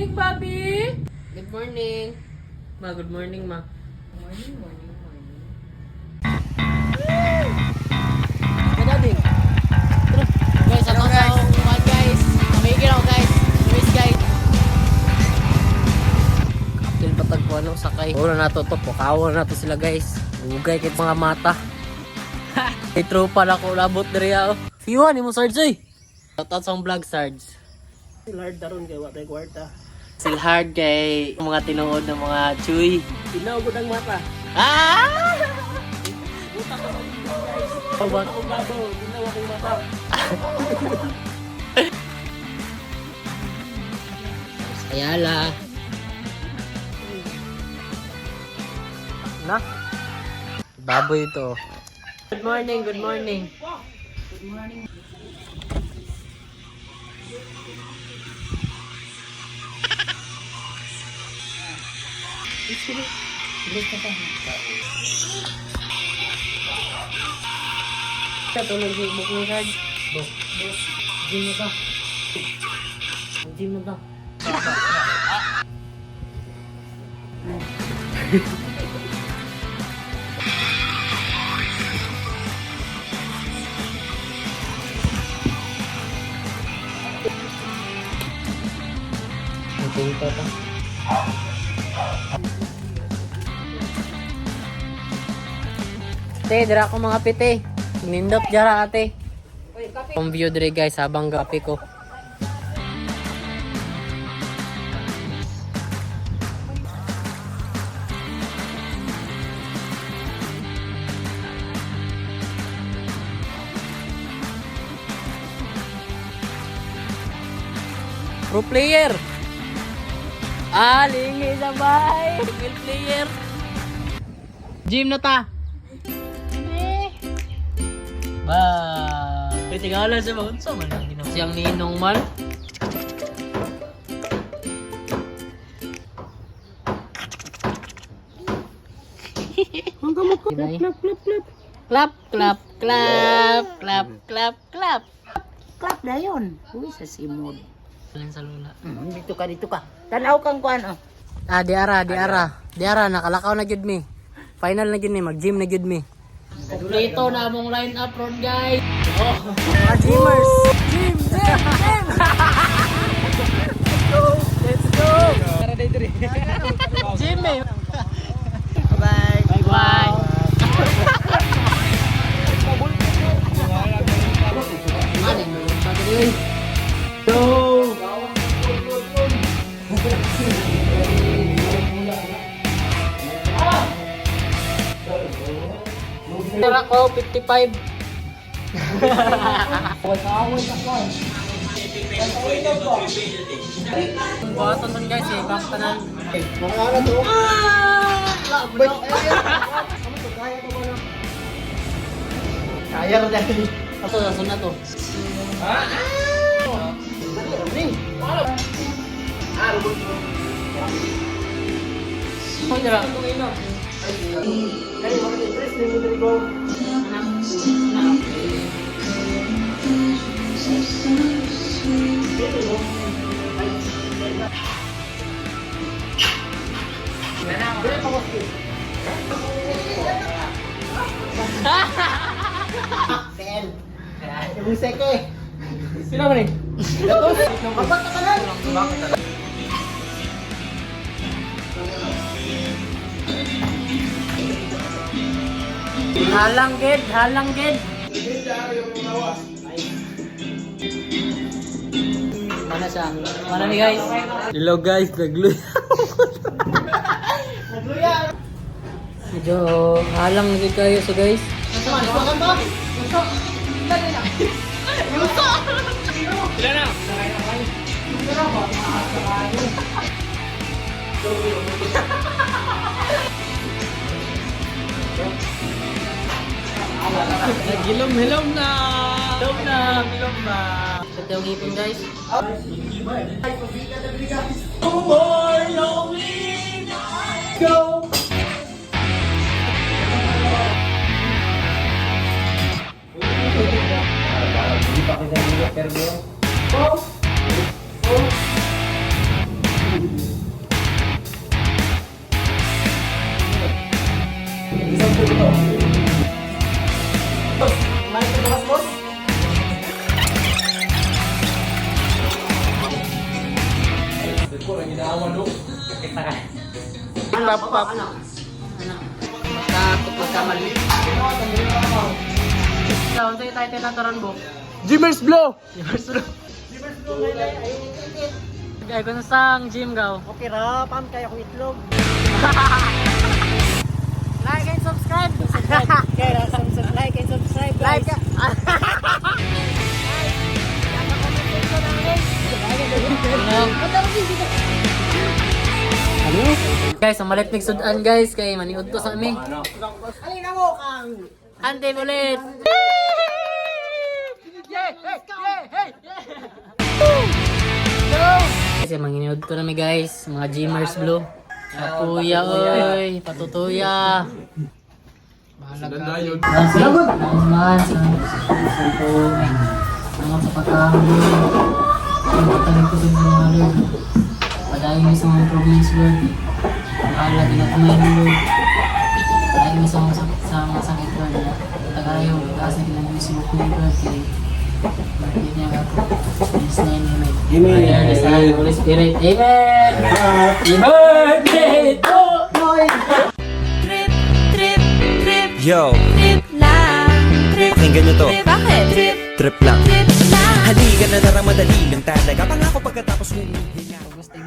morning, Bobby! Good morning. Ma, good morning, ma. Morning. Daddy. Guys, ako sa one guys. Amigin ako guys. Luis guys. Kaptil patag ko ano, sakay. Una na to, pokawa na to sila guys. Ugay kit mga mata. May tropa na ko, labot diri ako. Iwan, mo Sarge oy. Shoutout sa vlog Sarge. Silhard daron kay watay kwarta. Still hard kay mga tinuod ng mga chuy. Tinaw gud ang mata. Ah! Pawat ko bago, tinaw akong mata. Ayala. Na? Baboy ito. Good morning, good morning. Tulog si book ni Sarge. Gym mo ba? Gym mo ba? Ito pa. Ate, dira ko mga pite. Nindot jara ate. Ang view dire guys habang gapi ko. Pro player. Lingi sabay. Skill player. Gym na ta. Ba. Pwede nga lang sa mga unsa man ang ginawa. Siyang ninong man. Ang kamot ko. Clap. Clap, clap, clap, clap, clap, clap. Clap na yun. Uy, sa simod. Alin sa lula. Dito ka. Tanaw kang kuan oh. Di ara. Di ara, nakalakaw na gyud mi. Final na gyud mi, mag-gym na gyud mi. Kompleto na among line up ron guys. Mga gymmers. Gym. Let's go. Tara day diri. Gym eh. Bye. Tara ko 55. Buhatan man guys eh, kaktanan. Kaya ra dai. Ato na sunod to. Yung seko eh. Sino man eh? Kapat ka na. Halang gid. Mana siya? Mana ni guys? Hello guys, nagluya. Medyo halang gid kayo so guys. Hilom na. Ito yung ipin guys. Go! Rap pop. Magkamali. Saan sa'yo tayo tinataran mo? Jimmers Blow! Gaya ko na sang gym gaw. Okay ra, pam kaya ko itlog. Like and subscribe. Kaya like and subscribe guys. Guys, ang malit sudan guys kay maniud to sa amin. Alin mo kang Ante ulit. Kasi manginiod to namin guys, mga Jimmers Blue. Patuya oy, patutuya. Salamat. Salamat sa sa pagkakamit. Ang patalag ko sa mga Lord. Padayon mo sa mga problems Lord. Bahala ginatumayin Lord. Padayon mo sa mga sakit Lord. Tagayo, itaas na kinag-isip mo Lord. Hindi niya ako. In His name, Amen. Father, the Son, the Holy Spirit. Amen! Happy birthday to Yo, Trip lang, trip, pakinggan nyo to. trip, bakit? Trip, Trip lang. trip lang. Halika na narang madali lang talaga. Pangako pagkatapos humihinga. Gusto